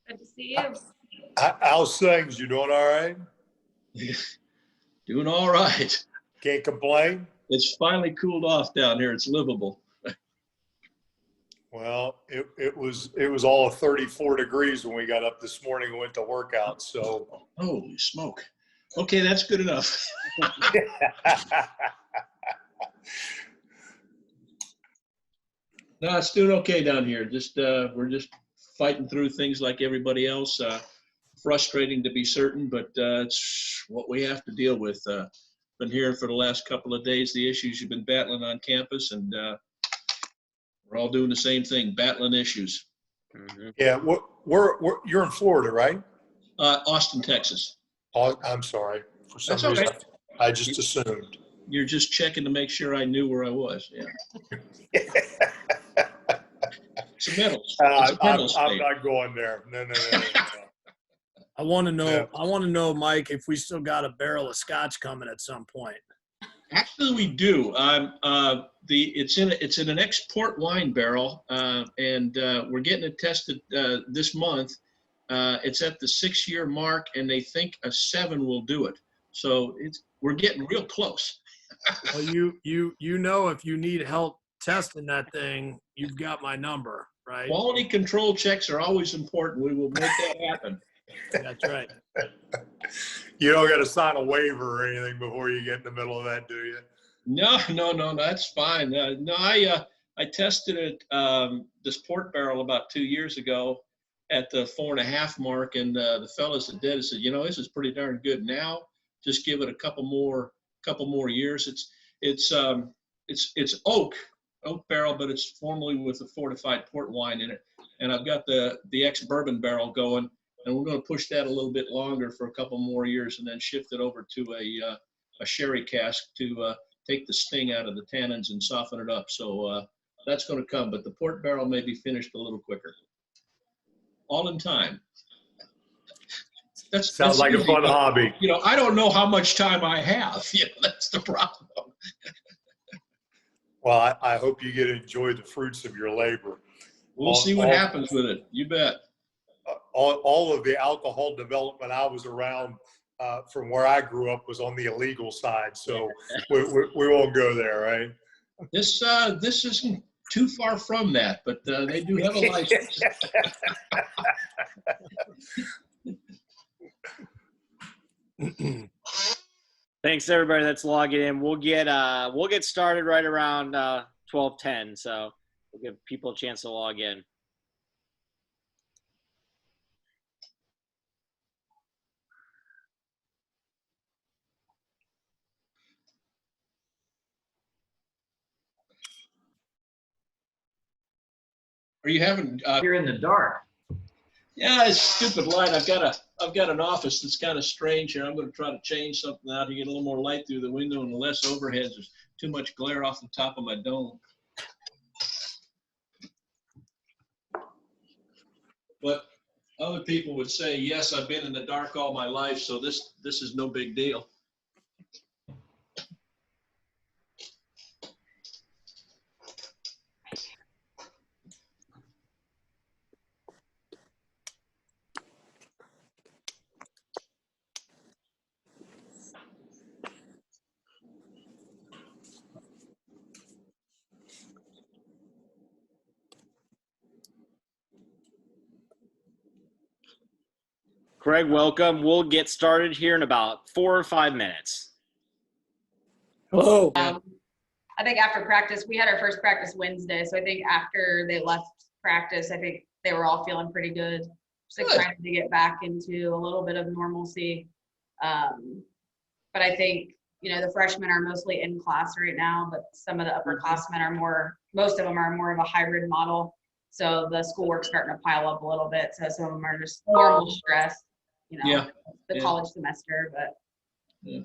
Good to see you. How's things? You doing all right? Doing all right. Can't complain? It's finally cooled off down here. It's livable. Well, it was all of 34 degrees when we got up this morning and went to work out, so. Holy smoke. Okay, that's good enough. No, it's doing okay down here. Just we're just fighting through things like everybody else. Frustrating to be certain, but it's what we have to deal with. Been hearing for the last couple of days the issues you've been battling on campus, and we're all doing the same thing, battling issues. Mm-hmm. Yeah, you're in Florida, right? Austin, Texas. Oh, I'm sorry. For some reason, right. I just assumed. You're just checking to make sure I knew where I was. Yeah. It's a middle. I'm not going there. No. I want to know. Yeah. I want to know, Mike, if we still got a barrel of scotch coming at some point. Actually, we do. It's in an export wine barrel, and we're getting it tested this month. It's at the 6-year mark, and they think a 7 will do it. So we're getting real close. Well, you know, if you need help testing that thing, you've got my number, right? Quality control checks are always important. We will make that happen. That's right. You don't got to sign a waiver or anything before you get in the middle of that, do you? No, that's fine. I tested it, this port barrel about 2 years ago at the 4.5 mark, and the fellas that did it said, you know, this is pretty darn good now. Just give it a couple more years. It's oak barrel, but it's formally with a fortified port wine in it. And I've got the ex-bourbon barrel going, and we're going to push that a little bit longer for a couple more years, and then shift it over to a sherry cask to take the sting out of the tannins and soften it up. So that's going to come, but the port barrel may be finished a little quicker. All in time. Sounds like a fun hobby. You know, I don't know how much time I have. You know, that's the problem. Well, I hope you get to enjoy the fruits of your labor. We'll see what happens with it. You bet. All of the alcohol development I was around from where I grew up was on the illegal side, so we won't go there, right? This isn't too far from that, but they do have a license. Thanks everybody that's logging in. We'll get started right around 12:10, so we'll give people a chance to log in. Are you having? You're in the dark. Yeah, it's a stupid light. I've got an office that's kind of strange here. I'm going to try to change something out to get a little more light through the window and less overheads. There's too much glare off the top of my dome. But other people would say, yes, I've been in the dark all my life, so this is no big deal. Craig, welcome. We'll get started here in about 4 or 5 minutes. Hello. I think after practice, we had our first practice Wednesday, so I think after they left practice, I think they were all feeling pretty good. Just trying to get back into a little bit of normalcy. But I think, you know, the freshmen are mostly in class right now, but some of the upperclassmen are most of them are more of a hybrid model. So the schoolwork's starting to pile up a little bit. So some of them are just normal stress, you know, the college semester, but. Yeah.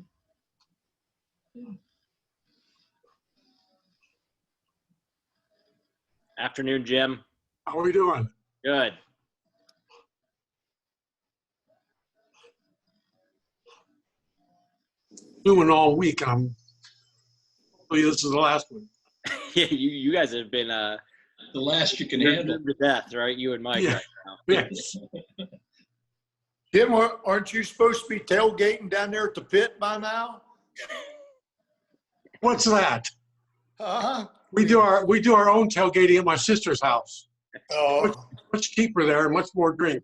Afternoon, Jim. How are we doing? Good. Doing all week, and hopefully this is the last one. Yeah, you guys have been The last you can You're handle. doomed to death, right? You and Mike Yeah. right now. Yes. Tim, aren't you supposed to be tailgating down there at the pit by now? What's that? Uh-huh. We do our own tailgating at my sister's house. Oh. Much cheaper there and much more drink.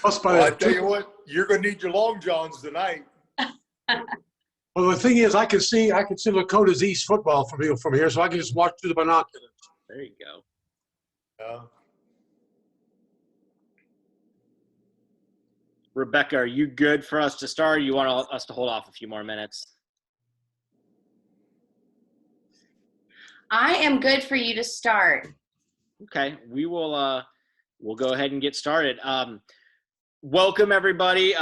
Plus by Well, I the tell you what, you're going to need your long johns tonight. Well, the thing is, I can see Lakota's East football from here, so I can just watch through the binoculars. There you go. Rebecca, are you good for us to start? Or you want us to hold off a few more minutes? I am good for you to start. Okay, we will. We'll go ahead and get started. Welcome, everybody.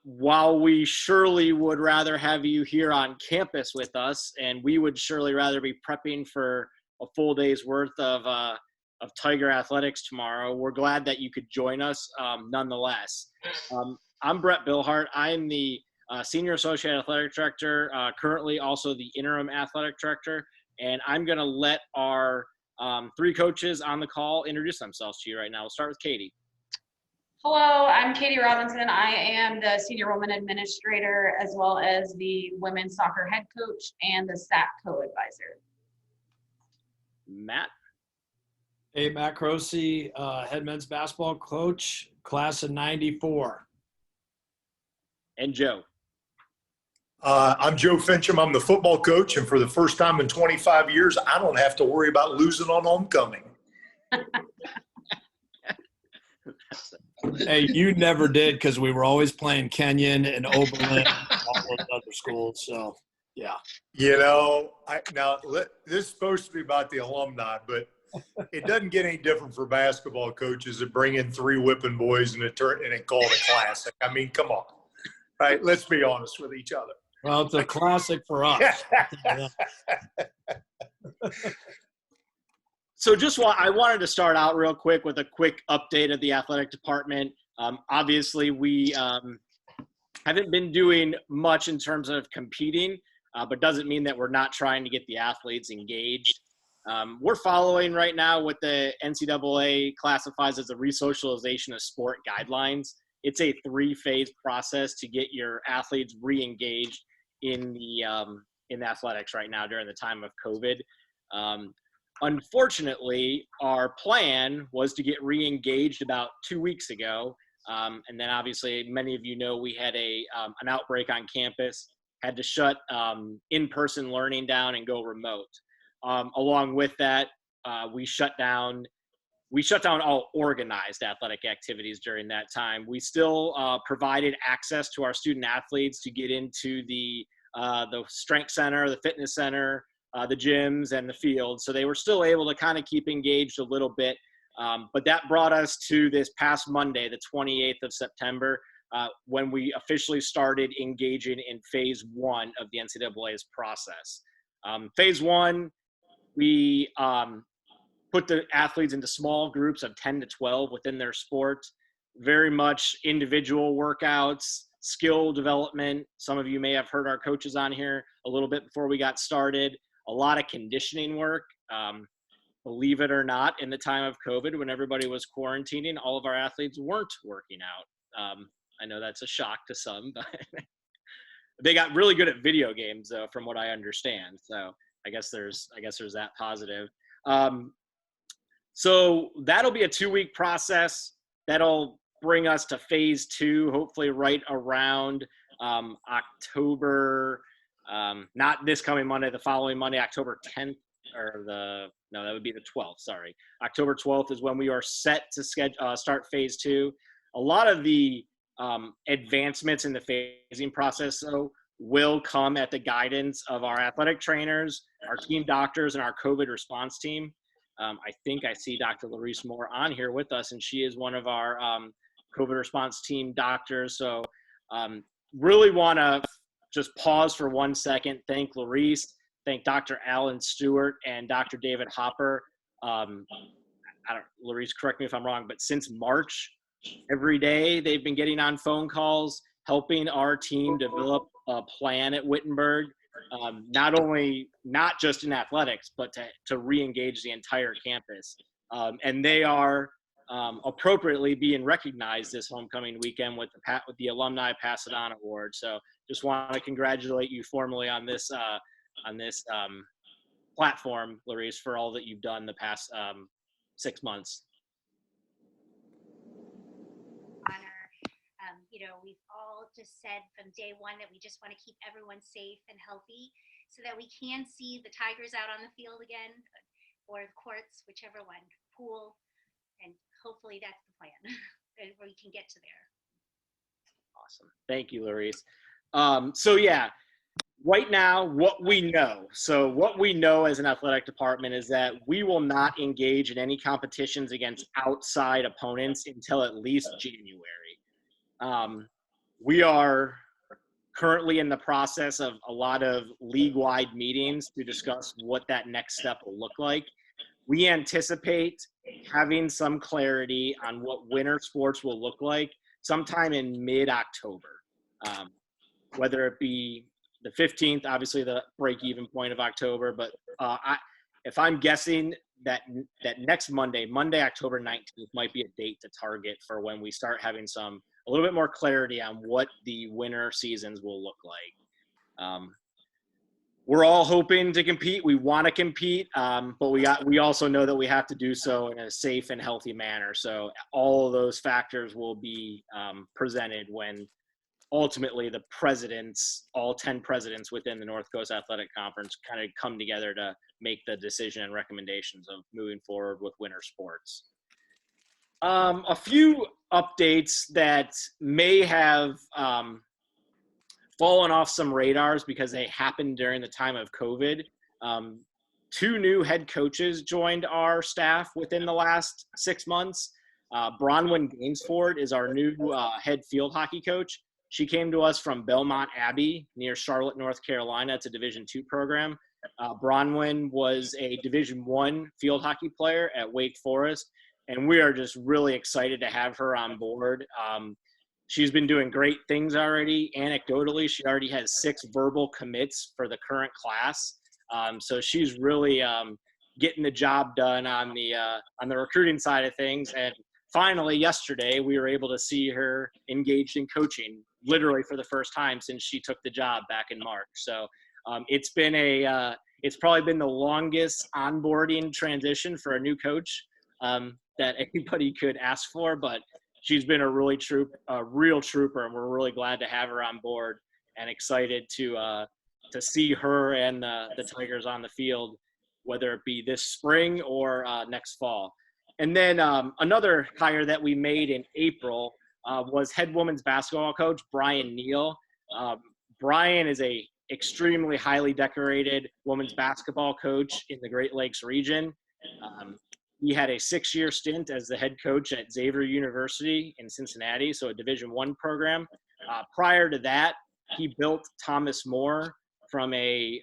While we surely would rather have you here on campus with us, and we would surely rather be prepping for a full day's worth of Tiger athletics tomorrow, we're glad that you could join us nonetheless. I'm Brett Billhart. I'm the Senior Associate Athletic Director, currently also the Interim Athletic Director, and I'm going to let our three coaches on the call introduce themselves to you right now. We'll start with Katie. Hello, I'm Katie Robinson. I am the Senior Women Administrator as well as the Women's Soccer Head Coach and the SAC Co-Advisor. Matt. Hey, Matt Croci, head men's basketball coach, class of 94. And Joe. I'm Joe Fincham. I'm the football coach, and for the first time in 25 years, I don't have to worry about losing on homecoming. Hey, you never did because we were always playing Kenyon and Oberlin and all those other schools. So, yeah. You know, this is supposed to be about the alumni, but it doesn't get any different for basketball coaches that bring in three whipping boys and call it a classic. I mean, come on. Right? Let's be honest with each other. Well, it's a classic for us. Yeah. So I wanted to start out real quick with a quick update of the athletic department. Obviously, we haven't been doing much in terms of competing, but doesn't mean that we're not trying to get the athletes engaged. We're following right now what the NCAA classifies as a resocialization of sport guidelines. It's a 3-phase process to get your athletes re-engaged in athletics right now during the time of COVID. Unfortunately, our plan was to get re-engaged about 2 weeks ago. And then obviously many of you know we had an outbreak on campus, had to shut in-person learning down and go remote. Along with that, we shut down all organized athletic activities during that time. We still provided access to our student athletes to get into the strength center, the fitness center, the gyms, and the field. So they were still able to kind of keep engaged a little bit. But that brought us to this past Monday, the 28th of September, when we officially started engaging in phase 1 of the NCAA's process. Phase 1, we put the athletes into small groups of 10 to 12 within their sport, very much individual workouts, skill development. Some of you may have heard our coaches on here a little bit before we got started. A lot of conditioning work. Believe it or not, in the time of COVID, when everybody was quarantining, all of our athletes weren't working out. I know that's a shock to some, but they got really good at video games, though, from what I understand. So I guess there's that positive. So that'll be a 2-week process. That'll bring us to phase 2, hopefully right around October, not this coming Monday, the following Monday, October 10th, that would be the 12th, sorry. October 12th is when we are set to start phase 2. A lot of the advancements in the phasing process, though, will come at the guidance of our athletic trainers, our team doctors, and our COVID response team. I think I see Dr. Larice Moore on here with us, and she is one of our COVID response team doctors. So really want to just pause for 1 second, thank Larice, thank Dr. Alan Stewart and Dr. David Hopper. Larice, correct me if I'm wrong, but since March, every day they've been getting on phone calls, helping our team develop a plan at Wittenberg not just in athletics, but to re-engage the entire campus. And they are appropriately being recognized this homecoming weekend with the Alumni Pass It On Award. So just want to congratulate you formally on this platform, Larice, for all that you've done the past 6 months. Honor. We've all just said from day one that we just want to keep everyone safe and healthy so that we can see the Tigers out on the field again, or the courts, whichever one, pool, and hopefully that's the plan, where we can get to there. Awesome. Thank you, Larice. So yeah, right now, what we know as an athletic department is that we will not engage in any competitions against outside opponents until at least January. We are currently in the process of a lot of league-wide meetings to discuss what that next step will look like. We anticipate having some clarity on what winter sports will look like sometime in mid-October, whether it be the 15th, obviously the break-even point of October, but if I'm guessing that next Monday, October 19th, might be a date to target for when we start having a little bit more clarity on what the winter seasons will look like. We're all hoping to compete. We want to compete, but we also know that we have to do so in a safe and healthy manner. So all of those factors will be presented when ultimately the presidents, all 10 presidents within the North Coast Athletic Conference, kind of come together to make the decision and recommendations of moving forward with winter sports. A few updates that may have fallen off some radars because they happened during the time of COVID. 2 new head coaches joined our staff within the last 6 months. Bronwyn Gainsford is our new head field hockey coach. She came to us from Belmont Abbey near Charlotte, North Carolina. It's a Division II program. Bronwyn was a Division I field hockey player at Wake Forest, and we are just really excited to have her on board. She's been doing great things already. Anecdotally, she already has 6 verbal commits for the current class. So she's really getting the job done on the recruiting side of things. And finally, yesterday, we were able to see her engaged in coaching, literally for the first time since she took the job back in March. So it's probably been the longest onboarding transition for a new coach that anybody could ask for, but she's been a real trooper, and we're really glad to have her on board and excited to see her and the Tigers on the field, whether it be this spring or next fall. And then another hire that we made in April was head women's basketball coach Brian Neal. Brian is a extremely highly decorated women's basketball coach in the Great Lakes region. He had a 6-year stint as the head coach at Xavier University in Cincinnati, so a Division I program. Prior to that, he built Thomas More from a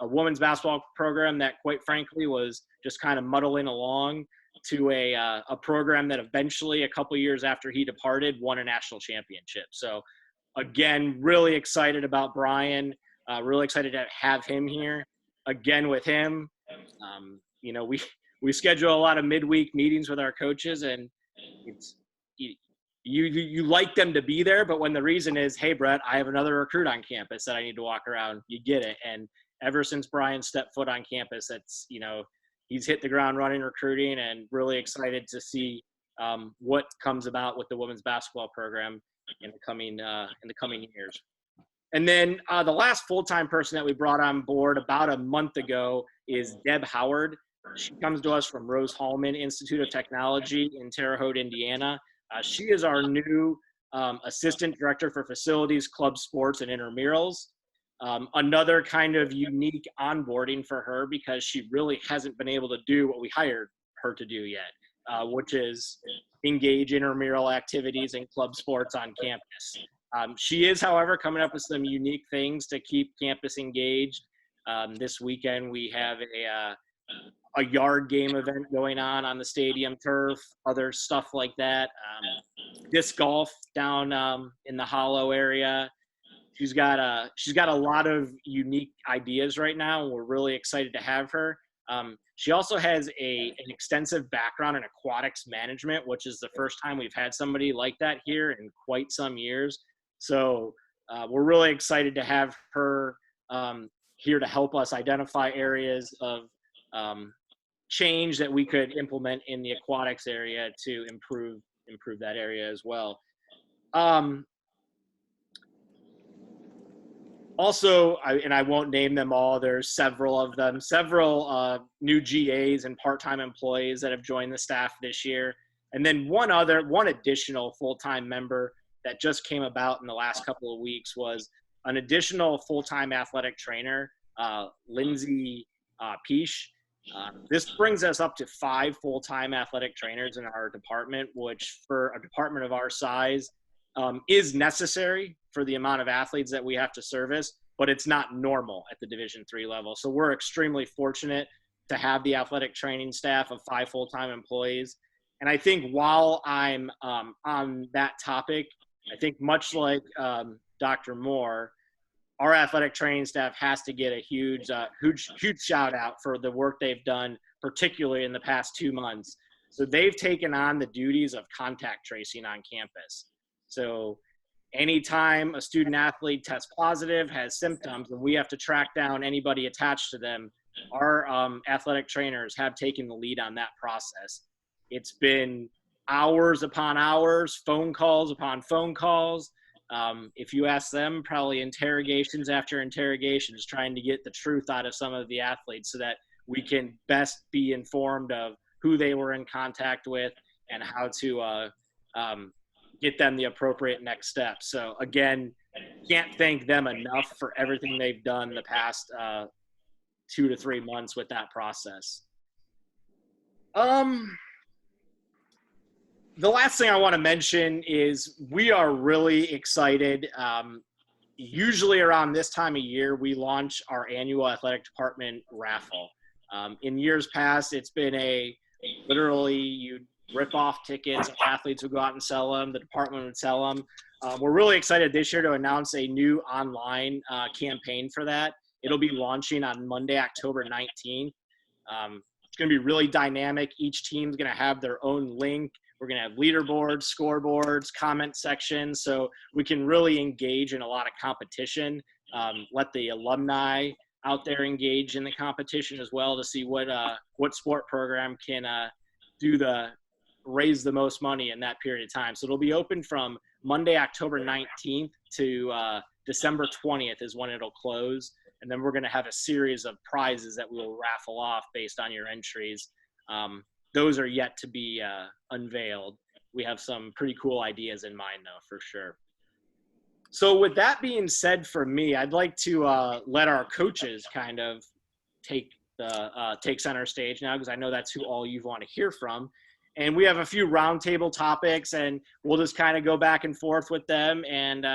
women's basketball program that, quite frankly, was just kind of muddling along to a program that eventually, a couple years after he departed, won a national championship. So, again, really excited about Brian. Really excited to have him here. Again, with him, we schedule a lot of midweek meetings with our coaches, and you like them to be there, but when the reason is, hey, Brett, I have another recruit on campus that I need to walk around, you get it. And ever since Brian stepped foot on campus, he's hit the ground running recruiting, and really excited to see what comes about with the women's basketball program in the coming years. And then the last full-time person that we brought on board about a month ago is Deb Howard. She comes to us from Rose Hallman Institute of Technology in Terre Haute, Indiana. She is our new assistant director for facilities, club sports, and intramurals. Another kind of unique onboarding for her because she really hasn't been able to do what we hired her to do yet, which is engage intramural activities and club sports on campus. She is, however, coming up with some unique things to keep campus engaged. This weekend we have a yard game event going on the stadium turf, other stuff like that. Disc golf down in the Hollow area. She's got a lot of unique ideas right now, and we're really excited to have her. She also has an extensive background in aquatics management, which is the first time we've had somebody like that here in quite some years. So we're really excited to have her here to help us identify areas of change that we could implement in the aquatics area to improve that area as well. Also, I won't name them all, there's several of them, several new GAs and part-time employees that have joined the staff this year. And then one additional full-time member that just came about in the last couple of weeks was an additional full-time athletic trainer, Lindsay Peach. This brings us up to 5 full-time athletic trainers in our department, which for a department of our size is necessary for the amount of athletes that we have to service, but it's not normal at the Division III level. So we're extremely fortunate to have the athletic training staff of 5 full-time employees. And I think while I'm on that topic, I think much like Dr. Moore, our athletic training staff has to get a huge shout out for the work they've done, particularly in the past 2 months. So they've taken on the duties of contact tracing on campus. So anytime a student athlete tests positive, has symptoms, and we have to track down anybody attached to them, our athletic trainers have taken the lead on that process. It's been hours upon hours, phone calls upon phone calls. If you ask them, probably interrogations after interrogations, trying to get the truth out of some of the athletes so that we can best be informed of who they were in contact with and how to get them the appropriate next steps. So again, can't thank them enough for everything they've done the past 2 to 3 months with that process. The last thing I want to mention is we are really excited. Usually around this time of year, we launch our annual athletic department raffle. In years past, it's been literally you rip off tickets, athletes would go out and sell them, the department would sell them. We're really excited this year to announce a new online campaign for that. It'll be launching on Monday, October 19th. It's going to be really dynamic. Each team's going to have their own link. We're going to have leaderboards, scoreboards, comment sections, so we can really engage in a lot of competition. Let the alumni out there engage in the competition as well to see what sport program can raise the most money in that period of time. So it'll be open from Monday, October 19th to December 20th is when it'll close. And then we're going to have a series of prizes that we will raffle off based on your entries. Those are yet to be unveiled. We have some pretty cool ideas in mind, though, for sure. So with that being said, for me, I'd like to let our coaches kind of take center stage now, because I know that's who all you want to hear from. And we have a few roundtable topics, and we'll just kind of go back and forth with them and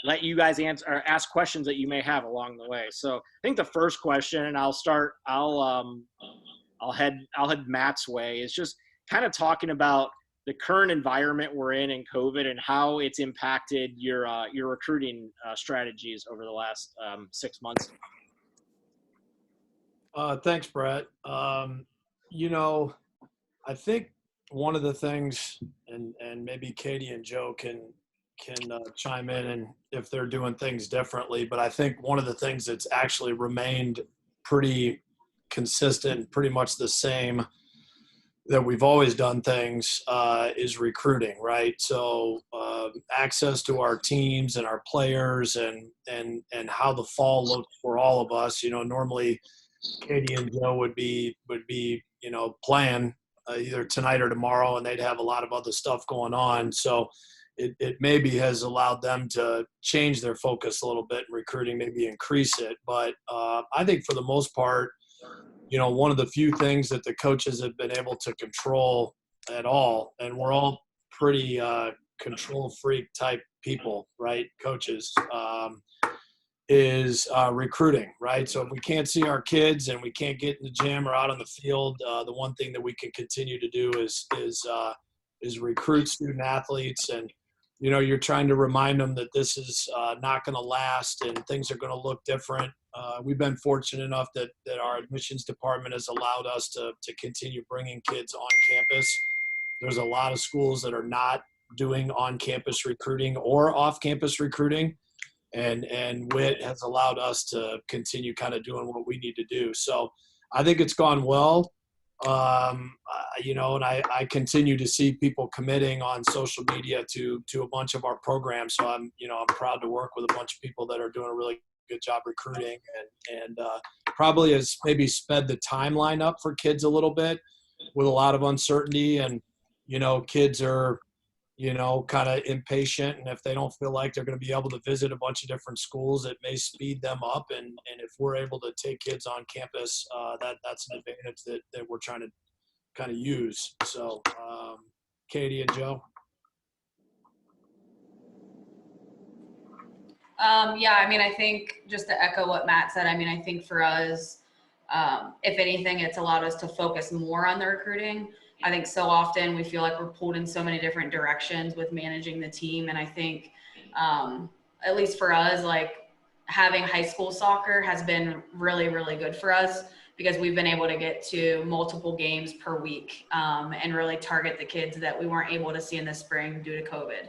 let you guys answer or ask questions that you may have along the way. So I think the first question, and I'll head Matt's way, is just kind of talking about the current environment we're in COVID and how it's impacted your recruiting strategies over the last 6 months. Thanks, Brett. I think one of the things, and maybe Katie and Joe can chime in and if they're doing things differently, but I think one of the things that's actually remained pretty consistent, pretty much the same that we've always done things is recruiting, right? So access to our teams and our players and how the fall looked for all of us. Normally Katie and Joe would be playing either tonight or tomorrow, and they'd have a lot of other stuff going on. So it maybe has allowed them to change their focus a little bit in recruiting, maybe increase it. But I think for the most part, one of the few things that the coaches have been able to control at all, and we're all pretty control freak type people, right? Coaches, is recruiting, right? So if we can't see our kids and we can't get in the gym or out on the field, the one thing that we can continue to do is recruit student athletes. And you're trying to remind them that this is not going to last and things are going to look different. We've been fortunate enough that our admissions department has allowed us to continue bringing kids on campus. There's a lot of schools that are not doing on-campus recruiting or off-campus recruiting. And WIT has allowed us to continue kind of doing what we need to do. So I think it's gone well. And I continue to see people committing on social media to a bunch of our programs. So I'm proud to work with a bunch of people that are doing a really good job recruiting and probably has maybe sped the timeline up for kids a little bit with a lot of uncertainty. And, kids are, kind of impatient. And if they don't feel like they're going to be able to visit a bunch of different schools, it may speed them up. And if we're able to take kids on campus, that's an advantage that we're trying to kind of use. So, Katie and Joe. I think just to echo what Matt said, I think for us, if anything, it's allowed us to focus more on the recruiting. I think so often we feel like we're pulled in so many different directions with managing the team. And I think, at least for us, like having high school soccer has been really, really good for us because we've been able to get to multiple games per week and really target the kids that we weren't able to see in the spring due to COVID.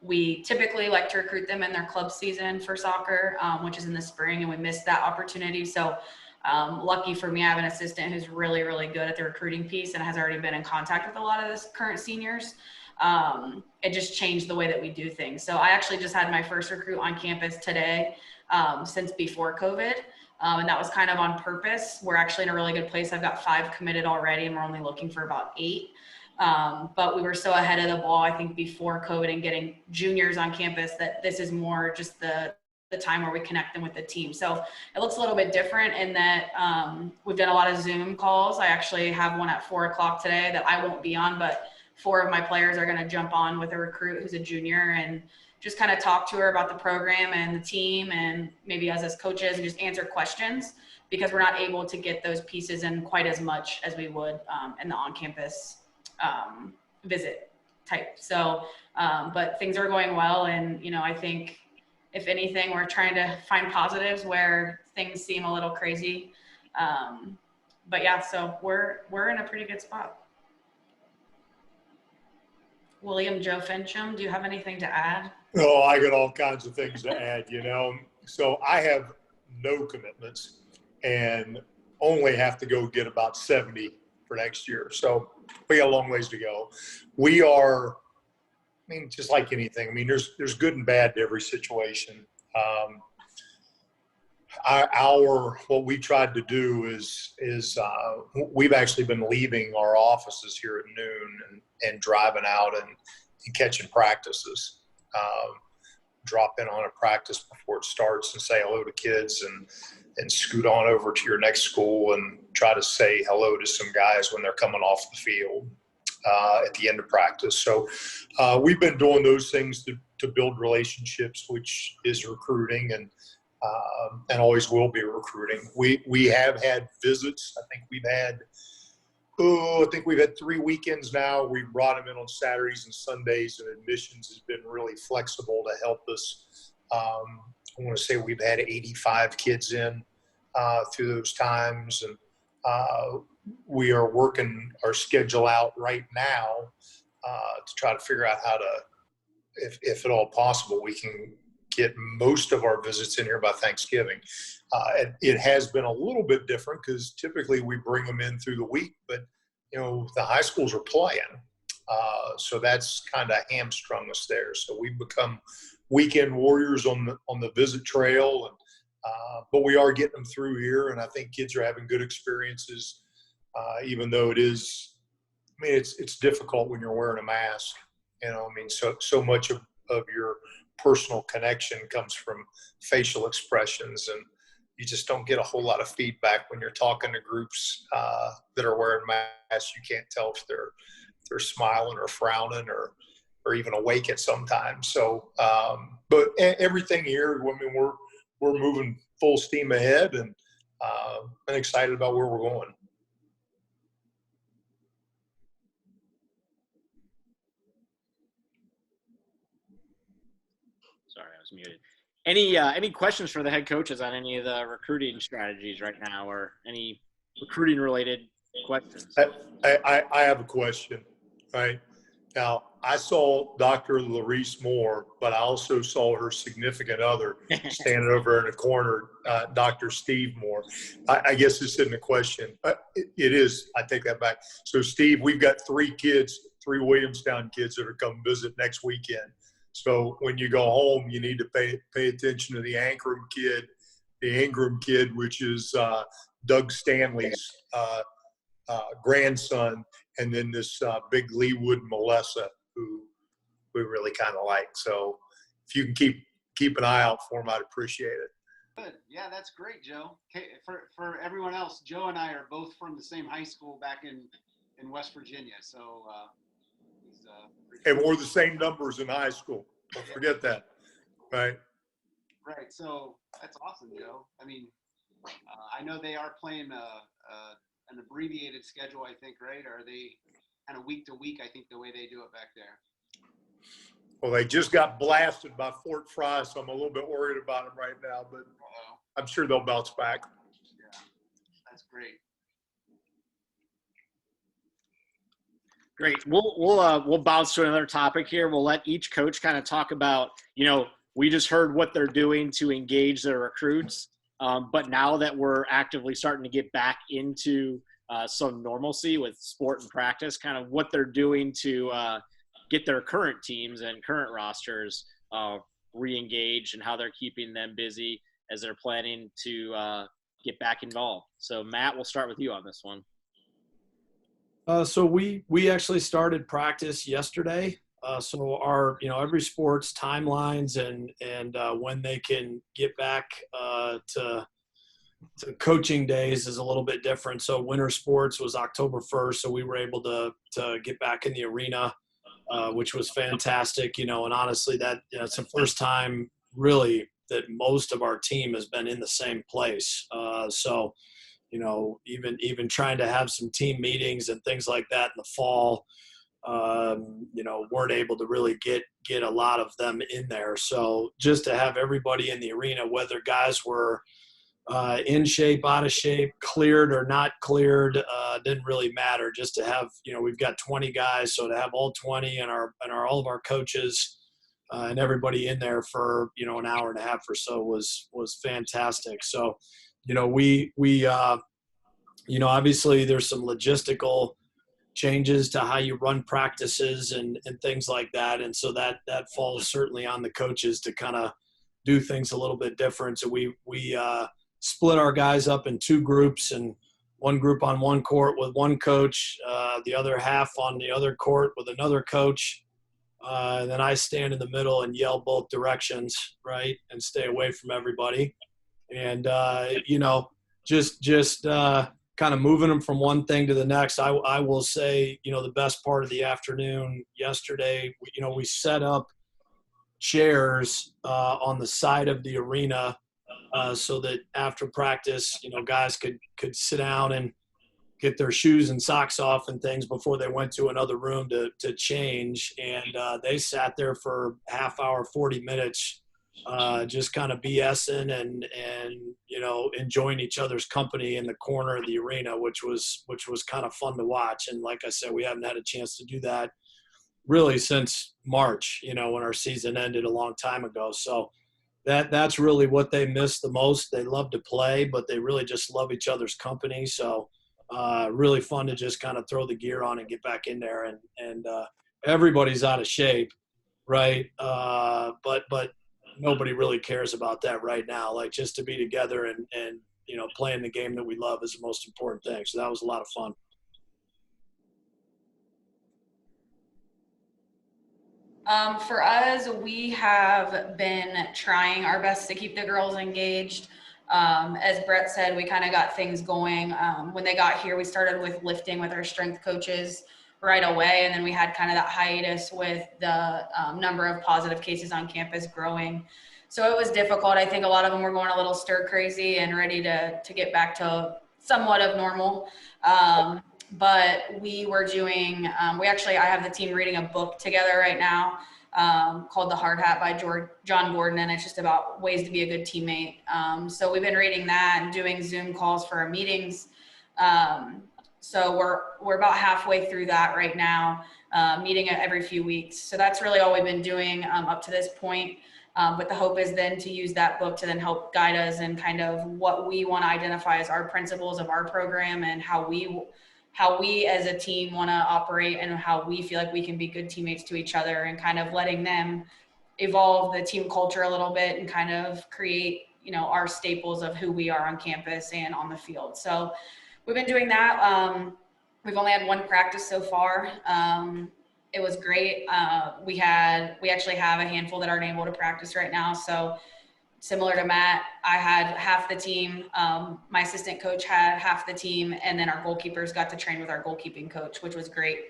We typically like to recruit them in their club season for soccer, which is in the spring, and we missed that opportunity. So lucky for me, I have an assistant who's really, really good at the recruiting piece and has already been in contact with a lot of the current seniors. It just changed the way that we do things. So I actually just had my first recruit on campus today since before COVID. And that was kind of on purpose. We're actually in a really good place. I've got 5 committed already and we're only looking for about 8. But we were so ahead of the ball, I think, before COVID and getting juniors on campus that this is more just the time where we connect them with the team. So it looks a little bit different in that we've done a lot of Zoom calls. I actually have one at 4:00 today that I won't be on, but 4 of my players are going to jump on with a recruit who's a junior and just kind of talk to her about the program and the team and maybe us as coaches and just answer questions because we're not able to get those pieces in quite as much as we would in the on-campus visit type. So, but things are going well. And, I think if anything, we're trying to find positives where things seem a little crazy. But yeah, so we're in a pretty good spot. William Joe Fincham, do you have anything to add? Oh, I got all kinds of things to add, So I have no commitments and only have to go get about 70 for next year. So we got a long ways to go. We are, just like anything, there's good and bad to every situation. What we tried to do is we've actually been leaving our offices here at noon and driving out and catching practices. Drop in on a practice before it starts and say hello to kids and scoot on over to your next school and try to say hello to some guys when they're coming off the field at the end of practice. So we've been doing those things to build relationships, which is recruiting and always will be recruiting. We have had visits. I think we've had 3 weekends now. We've brought them in on Saturdays and Sundays, and admissions has been really flexible to help us. I want to say we've had 85 kids in through those times, and we are working our schedule out right now to try to figure out how to, if at all possible, we can get most of our visits in here by Thanksgiving. It has been a little bit different because typically we bring them in through the week, but the high schools are playing. So that's kind of hamstrung us there. So we've become weekend warriors on the visit trail, and but we are getting them through here, and I think kids are having good experiences, even though it is. It's difficult when you're wearing a mask. So much of your personal connection comes from facial expressions, and you just don't get a whole lot of feedback when you're talking to groups that are wearing masks. You can't tell if they're smiling or frowning or even awake at some time. So, but everything here, we're moving full steam ahead, and I'm excited about where we're going. was muted. Any questions for the head coaches on any of the recruiting strategies right now, or any recruiting related questions? I have a question, right? Now, I saw Dr. Larice Moore, but I also saw her significant other standing over in the corner, Dr. Steve Moore. I guess this isn't a question. It is. I take that back. So, Steve, we've got 3 Williamstown kids that are coming visit next weekend. So when you go home, you need to pay attention to the Ingram kid, which is Doug Stanley's grandson, and then this big Leewood Melissa, who we really kind of like. So if you can keep an eye out for him, I'd appreciate it. Good. Yeah, that's great, Joe. Okay, for everyone else, Joe and I are both from the same high school back in West Virginia. So he's and we're the same numbers in high school. Don't forget that, right? Right. So that's awesome, Joe. I mean, I know they are playing an abbreviated schedule, I think, right? Or are they kind of week to week, I think, the way they do it back there? Well, they just got blasted by Fort Fry, so I'm a little bit worried about them right now, but I'm sure they'll bounce back. Yeah, that's great. Great. We'll bounce to another topic here. We'll let each coach kind of talk about, we just heard what they're doing to engage their recruits. But now that we're actively starting to get back into some normalcy with sport and practice, kind of what they're doing to get their current teams and current rosters re-engaged, and how they're keeping them busy as they're planning to get back involved. So Matt, we'll start with you on this one. So we actually started practice yesterday. So our, every sport's timelines and when they can get back to coaching days is a little bit different. So winter sports was October 1st. So we were able to get back in the arena, which was fantastic, and honestly that, it's the first time really that most of our team has been in the same place. So, even trying to have some team meetings and things like that in the fall, weren't able to really get a lot of them in there. So just to have everybody in the arena, whether guys were in shape, out of shape, cleared or not cleared, didn't really matter. Just to have, we've got 20 guys, so to have all 20 and all of our coaches and everybody in there for an hour and a half or so was fantastic. So we obviously there's some logistical changes to how you run practices and things like that. And so that falls certainly on the coaches to kind of do things a little bit different. So we split our guys up in 2 groups, and one group on one court with one coach, the other half on the other court with another coach. And then I stand in the middle and yell both directions, right, and stay away from everybody. And, just kind of moving them from one thing to the next. I will say, the best part of the afternoon yesterday, we set up chairs on the side of the arena so that after practice, guys could sit down and get their shoes and socks off and things before they went to another room to change. And they sat there for half hour, 40 minutes, just kind of BSing and enjoying each other's company in the corner of the arena, which was kind of fun to watch. And like I said, we haven't had a chance to do that really since March, when our season ended a long time ago. So that's really what they miss the most. They love to play, but they really just love each other's company. So really fun to just kind of throw the gear on and get back in there. And everybody's out of shape, right? But nobody really cares about that right now. Like, just to be together and playing the game that we love is the most important thing. So that was a lot of fun. For us, we have been trying our best to keep the girls engaged. As Brett said, we kind of got things going. When they got here, we started with lifting with our strength coaches right away. And then we had kind of that hiatus with the number of positive cases on campus growing. So it was difficult. I think a lot of them were going a little stir crazy and ready to get back to somewhat of normal. But we were doing, I have the team reading a book together right now. called The Hard Hat by John Gordon, and it's just about ways to be a good teammate. So we've been reading that and doing Zoom calls for our meetings. So we're about halfway through that right now, meeting every few weeks. So that's really all we've been doing up to this point. But the hope is then to use that book to then help guide us in kind of what we want to identify as our principles of our program and how we as a team want to operate and how we feel like we can be good teammates to each other, and kind of letting them evolve the team culture a little bit and kind of create, our staples of who we are on campus and on the field. So we've been doing that. We've only had one practice so far. It was great. We actually have a handful that aren't able to practice right now. So similar to Matt, I had half the team. My assistant coach had half the team, and then our goalkeepers got to train with our goalkeeping coach, which was great.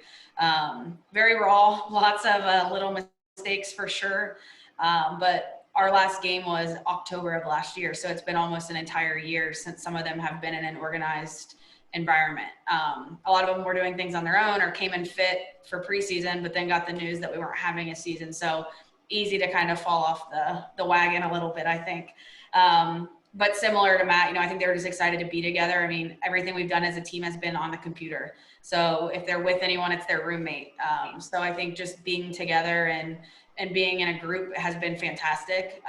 Very raw, lots of little mistakes for sure. But our last game was October of last year. So it's been almost an entire year since some of them have been in an organized environment. A lot of them were doing things on their own or came in fit for preseason, but then got the news that we weren't having a season. So easy to kind of fall off the wagon a little bit, I think. But similar to Matt, I think they were just excited to be together. I mean, everything we've done as a team has been on the computer. So if they're with anyone, it's their roommate. So I think just being together and being in a group has been fantastic.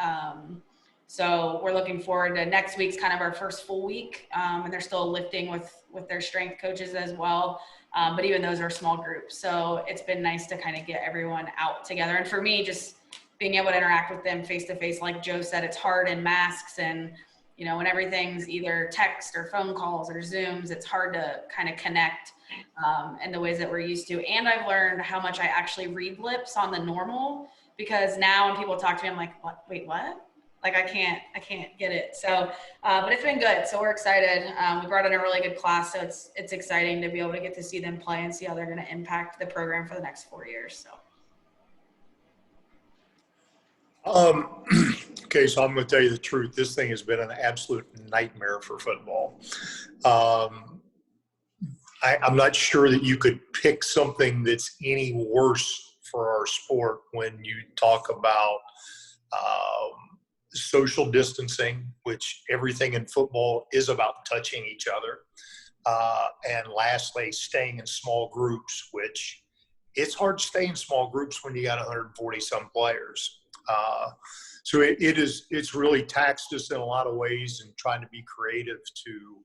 So we're looking forward to next week's kind of our first full week. And they're still lifting with their strength coaches as well. But even those are small groups. So it's been nice to kind of get everyone out together. And for me, just being able to interact with them face to face, like Joe said, it's hard in masks and, when everything's either text or phone calls or Zooms, it's hard to kind of connect in the ways that we're used to. And I've learned how much I actually read lips on the normal, because now when people talk to me, I'm like, what? Wait, what? Like I can't get it. So, but it's been good. So we're excited. We brought in a really good class. So it's exciting to be able to get to see them play and see how they're going to impact the program for the next 4 years. So. Okay, so I'm going to tell you the truth. This thing has been an absolute nightmare for football. I'm not sure that you could pick something that's any worse for our sport when you talk about social distancing, which everything in football is about touching each other. And lastly, staying in small groups, which it's hard to stay in small groups when you got 140 some players. So it's really taxed us in a lot of ways, and trying to be creative to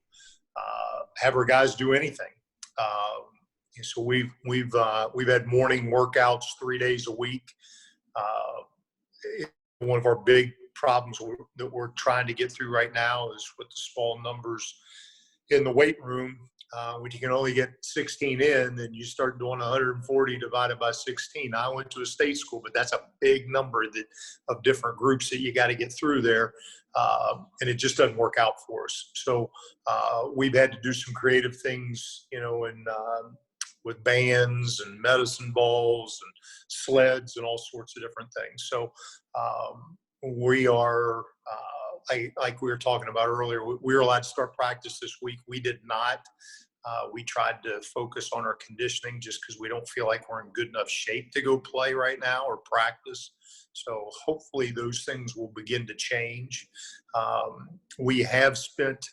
have our guys do anything. So we've had morning workouts 3 days a week. One of our big problems that we're trying to get through right now is with the small numbers in the weight room. When you can only get 16 in, then you start doing 140 divided by 16. I went to a state school, but that's a big number of different groups that you got to get through there. And it just doesn't work out for us. So we've had to do some creative things, with bands and medicine balls and sleds and all sorts of different things. So we are, like we were talking about earlier, we were allowed to start practice this week. We did not. We tried to focus on our conditioning just because we don't feel like we're in good enough shape to go play right now or practice. So hopefully those things will begin to change. We have spent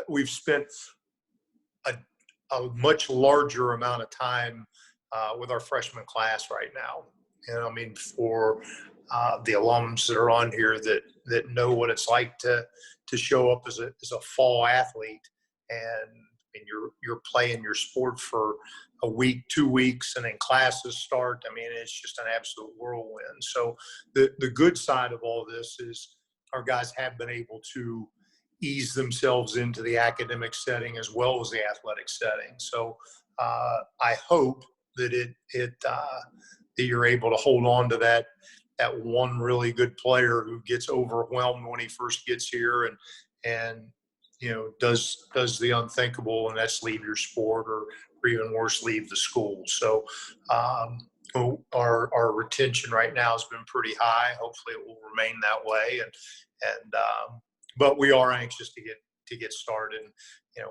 we've spent a much larger amount of time with our freshman class right now. And I mean, for the alums that are on here that know what it's like to show up as a fall athlete, and you're playing your sport for a week, 2 weeks, and then classes start. I mean, it's just an absolute whirlwind. So the good side of all this is our guys have been able to ease themselves into the academic setting as well as the athletic setting. So I hope that that you're able to hold on to that one really good player who gets overwhelmed when he first gets here and does the unthinkable, and that's leave your sport or even worse, leave the school. So our retention right now has been pretty high. Hopefully it will remain that way. But we are anxious to get started,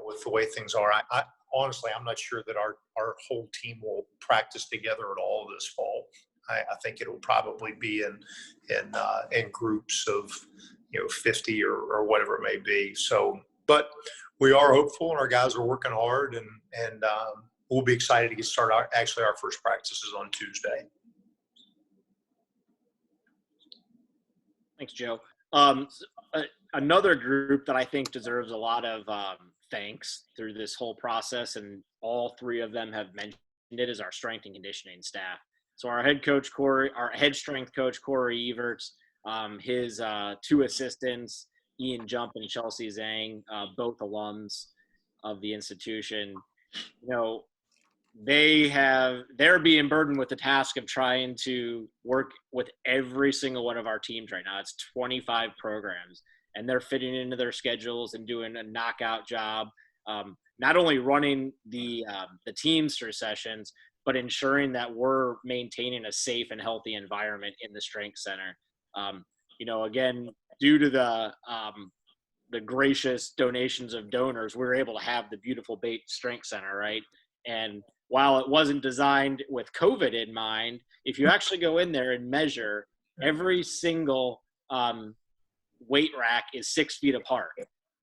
with the way things are. I honestly, I'm not sure that our whole team will practice together at all this fall. I think it'll probably be in groups of 50 or whatever it may be. So, but we are hopeful, and our guys are working hard, and we'll be excited to get started. Actually, our first practice is on Tuesday. Thanks, Joe. Another group that I think deserves a lot of thanks through this whole process, and all three of them have mentioned it, is our strength and conditioning staff. So our head strength coach, Corey Everts, his two assistants, Ian Jump and Chelsea Zhang, both alums of the institution. They're being burdened with the task of trying to work with every single one of our teams right now. It's 25 programs, and they're fitting into their schedules and doing a knockout job, not only running the teams through sessions, but ensuring that we're maintaining a safe and healthy environment in the strength center. Again, due to the gracious donations of donors, we were able to have the beautiful Bait Strength Center, right? And while it wasn't designed with COVID in mind, if you actually go in there and measure, every single weight rack is 6 feet apart.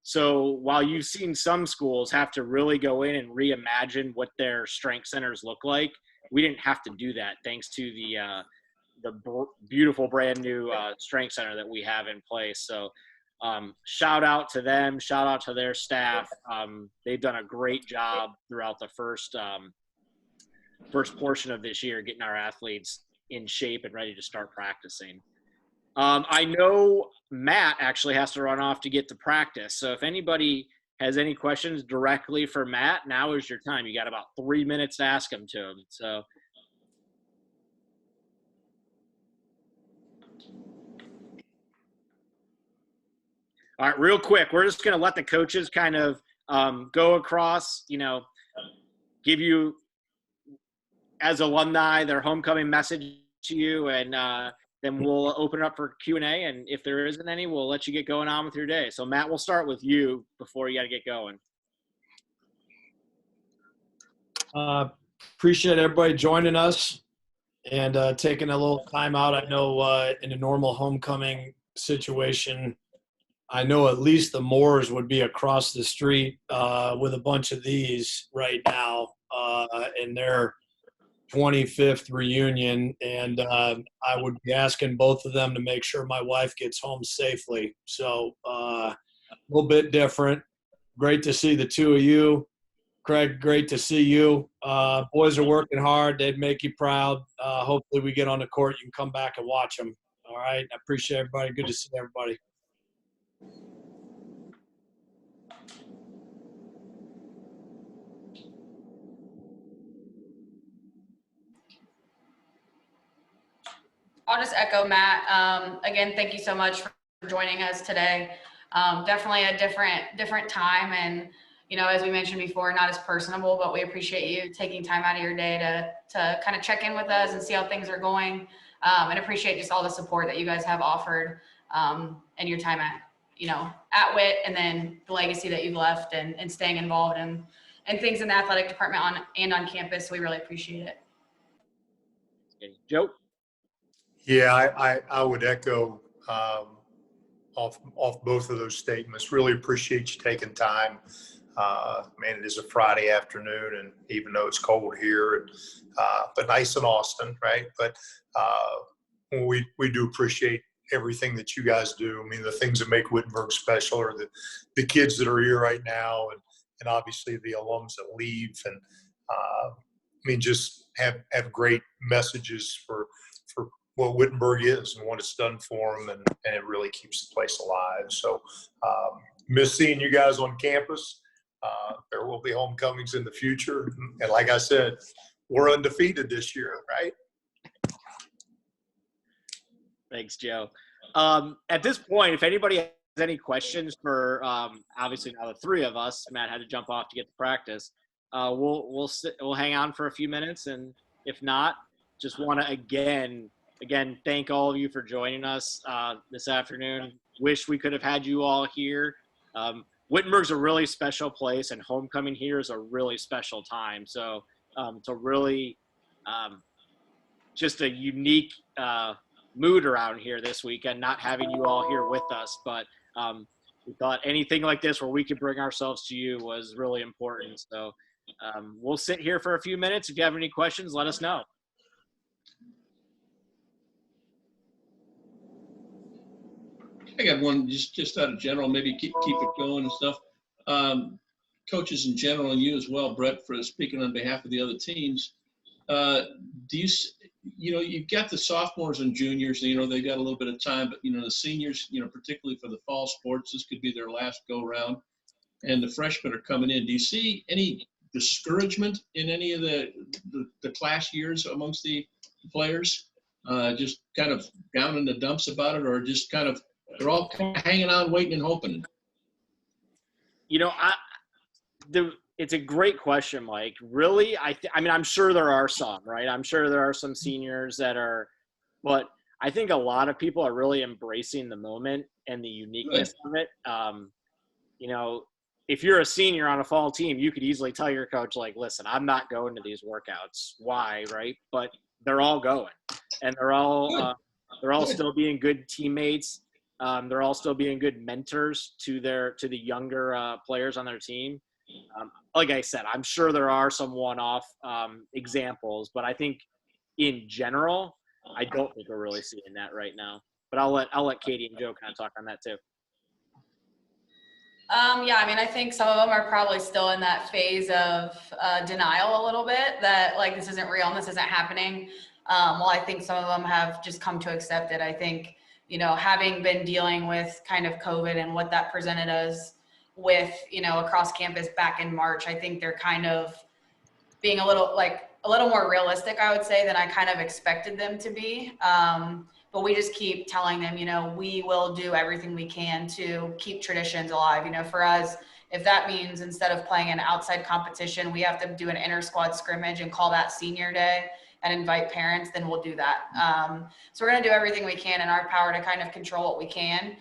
So while you've seen some schools have to really go in and reimagine what their strength centers look like, we didn't have to do that thanks to the beautiful brand new strength center that we have in place. So shout out to them, shout out to their staff. They've done a great job throughout the first portion of this year, getting our athletes in shape and ready to start practicing. I know Matt actually has to run off to get to practice. So if anybody has any questions directly for Matt, now is your time. You got about 3 minutes to ask them to him. So. All right, real quick, we're just going to let the coaches kind of go across, give you, as alumni, their homecoming message to you, and then we'll open it up for Q&A, and if there isn't any, we'll let you get going on with your day. So, Matt, we'll start with you before you got to get going. Appreciate everybody joining us and taking a little time out. I know in a normal homecoming situation, I know at least the Moores would be across the street with a bunch of these right now in their 25th reunion. And I would be asking both of them to make sure my wife gets home safely. So a little bit different. Great to see the two of you. Craig, great to see you. Boys are working hard. They'd make you proud. Hopefully we get on the court. You can come back and watch them. All right. I appreciate everybody. Good to see everybody. I'll just echo Matt. Again, thank you so much for joining us today. Definitely a different time, and as we mentioned before, not as personable, but we appreciate you taking time out of your day to kind of check in with us and see how things are going, and appreciate just all the support that you guys have offered and your time at Witt, and then the legacy that you've left and staying involved and things in the athletic department on campus. We really appreciate it. Joe? Yeah, I would echo off both of those statements. Really appreciate you taking time. Man, it is a Friday afternoon, and even though it's cold here, but nice in Austin, right? But we do appreciate everything that you guys do. I mean, the things that make Wittenberg special are the kids that are here right now, and obviously the alums that leave, and just have great messages for what Wittenberg is and what it's done for them, and it really keeps the place alive. So miss seeing you guys on campus. There will be homecomings in the future. And like I said, we're undefeated this year, right? Thanks, Joe. At this point, if anybody has any questions for, obviously now the three of us, Matt had to jump off to get to practice. We'll hang on for a few minutes, and if not, just want to again thank all of you for joining us this afternoon. Wish we could have had you all here. Wittenberg's a really special place, and homecoming here is a really special time. So to really just a unique mood around here this weekend, not having you all here with us. But we thought anything like this where we could bring ourselves to you was really important. So we'll sit here for a few minutes. If you have any questions, let us know. I got one just out of general, maybe keep it going and stuff. Coaches in general, and you as well, Brett, for speaking on behalf of the other teams. Do you've got the sophomores and juniors, they've got a little bit of time, but, the seniors, particularly for the fall sports, this could be their last go round, and the freshmen are coming in. Do you see any discouragement in any of the class years amongst the players? Just kind of down in the dumps about it, or just kind of, they're all kind of hanging on, waiting and hoping? It's a great question, Mike. Really, I mean, I'm sure there are some, right? I'm sure there are some seniors that are, but I think a lot of people are really embracing the moment and the uniqueness of it. If you're a senior on a fall team, you could easily tell your coach, like, listen, I'm not going to these workouts. Why, right? But they're all going, and they're all still being good teammates. They're all still being good mentors to the younger players on their team. Like I said, I'm sure there are some one-off examples, but I think in general, I don't think we're really seeing that right now. But I'll let Katie and Joe kind of talk on that too. Yeah, I mean, I think some of them are probably still in that phase of denial a little bit, that like, this isn't real and this isn't happening. Well, I think some of them have just come to accept it. I think, having been dealing with kind of COVID and what that presented us with, across campus back in March, I think they're kind of being a little more realistic, I would say, than I kind of expected them to be. But we just keep telling them, we will do everything we can to keep traditions alive. For us, if that means instead of playing an outside competition, we have to do an inter-squad scrimmage and call that senior day and invite parents, then we'll do that. So we're going to do everything we can in our power to kind of control what we can.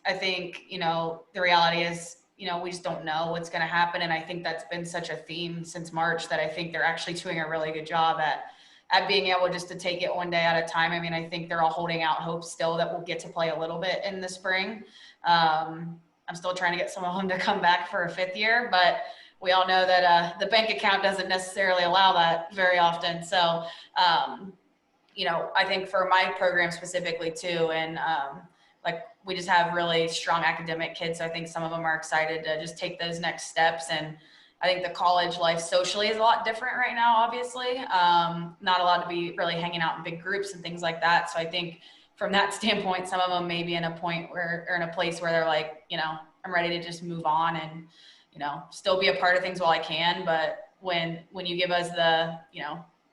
I think, the reality is, we just don't know what's going to happen. And I think that's been such a theme since March that I think they're actually doing a really good job at being able just to take it one day at a time. I mean, I think they're all holding out hope still that we'll get to play a little bit in the spring. I'm still trying to get some of them to come back for a fifth year, but we all know that the bank account doesn't necessarily allow that very often. So, I think for my program specifically too, and we just have really strong academic kids. So I think some of them are excited to just take those next steps. And I think the college life socially is a lot different right now, obviously. Not allowed to be really hanging out in big groups and things like that. So I think from that standpoint, some of them may be in a place where they're like, I'm ready to just move on and, still be a part of things while I can. But when you give us the,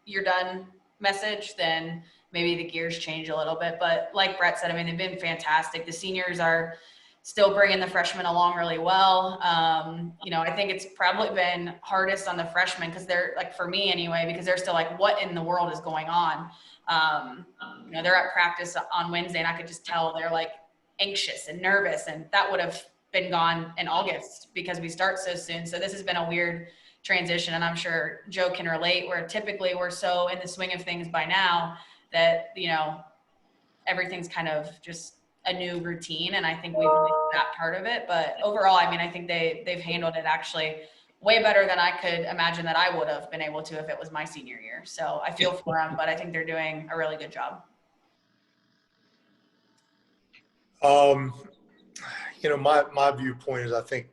you're done message, then maybe the gears change a little bit. But like Brett said, I mean, they've been fantastic. The seniors are still bringing the freshmen along really well. I think it's probably been hardest on the freshmen because they're like, for me anyway, because they're still like, what in the world is going on? They're at practice on Wednesday and I could just tell they're like anxious and nervous, and that would have been gone in August because we start so soon. So this has been a weird transition, and I'm sure Joe can relate, where typically we're so in the swing of things by now that, everything's kind of just a new routine. And I think we've missed that part of it. But overall, I mean, I think they've handled it actually way better than I could imagine that I would have been able to if it was my senior year. So I feel for them, but I think they're doing a really good job. My viewpoint is I think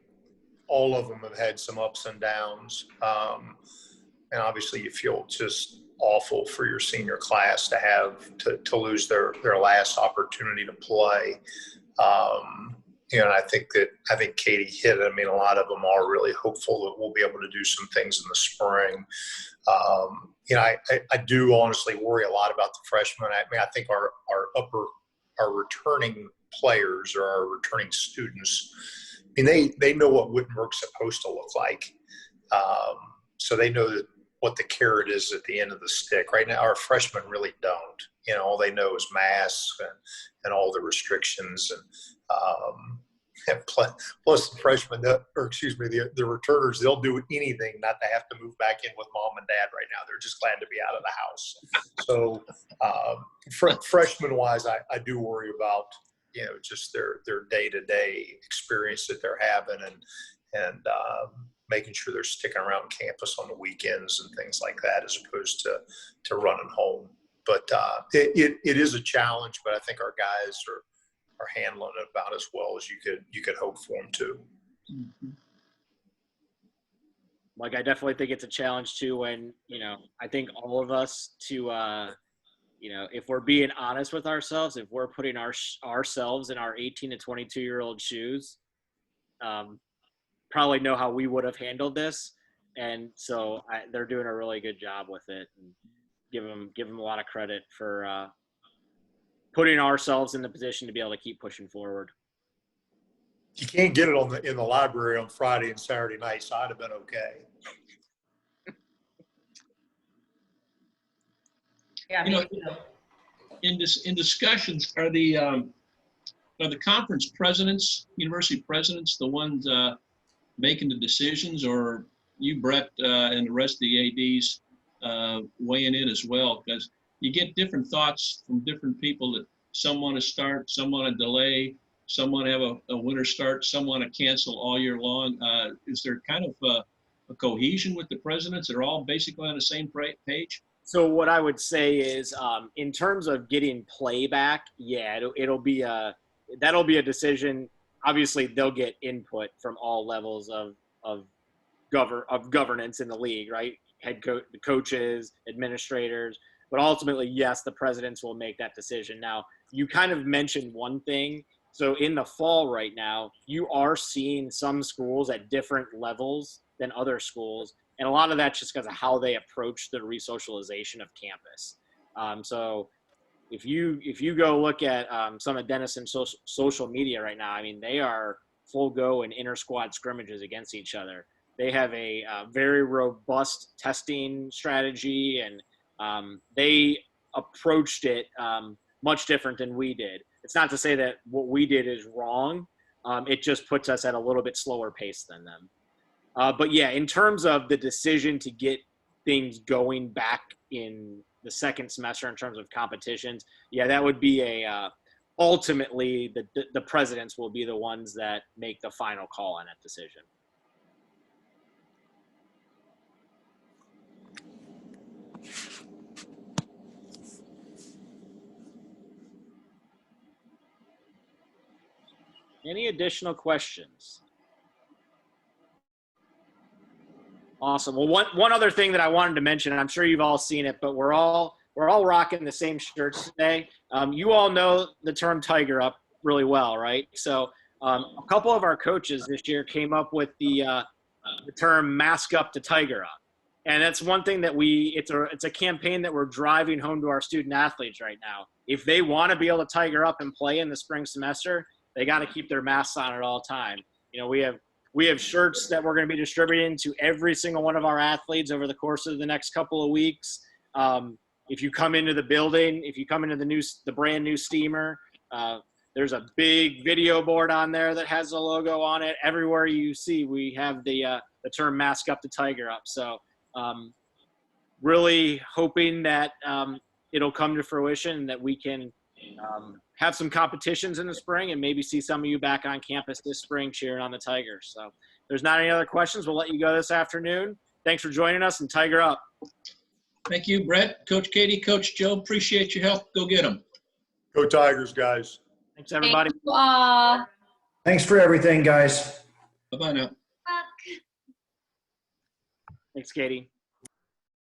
all of them have had some ups and downs. And obviously you feel just awful for your senior class to have to lose their last opportunity to play. And I think Katie hit it. I mean, a lot of them are really hopeful that we'll be able to do some things in the spring. I do honestly worry a lot about the freshmen. I mean, I think our returning players or our returning students, I mean, they know what Wittenberg's supposed to look like. So they know what the carrot is at the end of the stick. Right now, our freshmen really don't. All they know is masks and all the restrictions. And Plus the freshmen, the returners, they'll do anything not to have to move back in with mom and dad right now. They're just glad to be out of the house. So freshman-wise, I do worry about, just their day-to-day experience that they're having and making sure they're sticking around campus on the weekends and things like that, as opposed to running home. But it is a challenge, but I think our guys are handling it about as well as you could hope for them to. Like, I definitely think it's a challenge too, when, I think all of us to, if we're being honest with ourselves, if we're putting ourselves in our 18 to 22-year-old shoes, probably know how we would have handled this. And so they're doing a really good job with it, and give them a lot of credit for putting ourselves in the position to be able to keep pushing forward. You can't get it in the library on Friday and Saturday night, so I'd have been okay. Yeah, In discussions, are the conference presidents, university presidents, the ones making the decisions, or you, Brett, and the rest of the ADs weighing in as well? Because you get different thoughts from different people, that some want to start, some want to delay, some want to have a winter start, some want to cancel all year long. Is there kind of a cohesion with the presidents? They're all basically on the same page? So what I would say is, in terms of getting play back, yeah, that'll be a decision. Obviously, they'll get input from all levels of governance in the league, right? The coaches, administrators, but ultimately, yes, the presidents will make that decision. Now, you kind of mentioned one thing. So in the fall right now, you are seeing some schools at different levels than other schools. And a lot of that's just because of how they approach the resocialization of campus. So if you go look at some of Denison's social media right now, I mean, they are full go in inter-squad scrimmages against each other. They have a very robust testing strategy, and they approached it much different than we did. It's not to say that what we did is wrong. It just puts us at a little bit slower pace than them. But yeah, in terms of the decision to get things going back in the second semester in terms of competitions, yeah, that would be ultimately the presidents will be the ones that make the final call on that decision. Any additional questions? Awesome. Well, one other thing that I wanted to mention, and I'm sure you've all seen it, but we're all rocking the same shirts today. You all know the term Tiger Up really well, right? So a couple of our coaches this year came up with the term Mask Up to Tiger Up. And that's one thing that it's a campaign that we're driving home to our student athletes right now. If they want to be able to tiger up and play in the spring semester, they got to keep their masks on at all time. We have shirts that we're going to be distributing to every single one of our athletes over the course of the next couple of weeks. If you come into the building, if you come into the brand new steamer, there's a big video board on there that has a logo on it. Everywhere you see, we have the term Mask Up to Tiger Up. So really hoping that it'll come to fruition and that we can have some competitions in the spring and maybe see some of you back on campus this spring cheering on the Tigers. So if there's not any other questions, we'll let you go this afternoon. Thanks for joining us, and Tiger Up. Thank you, Brett, Coach Katie, Coach Joe. Appreciate your help. Go get them. Go Tigers, guys. Thanks, everybody. Thank you all. Thanks for everything, guys. Bye-bye now. Fuck. Thanks, Katie.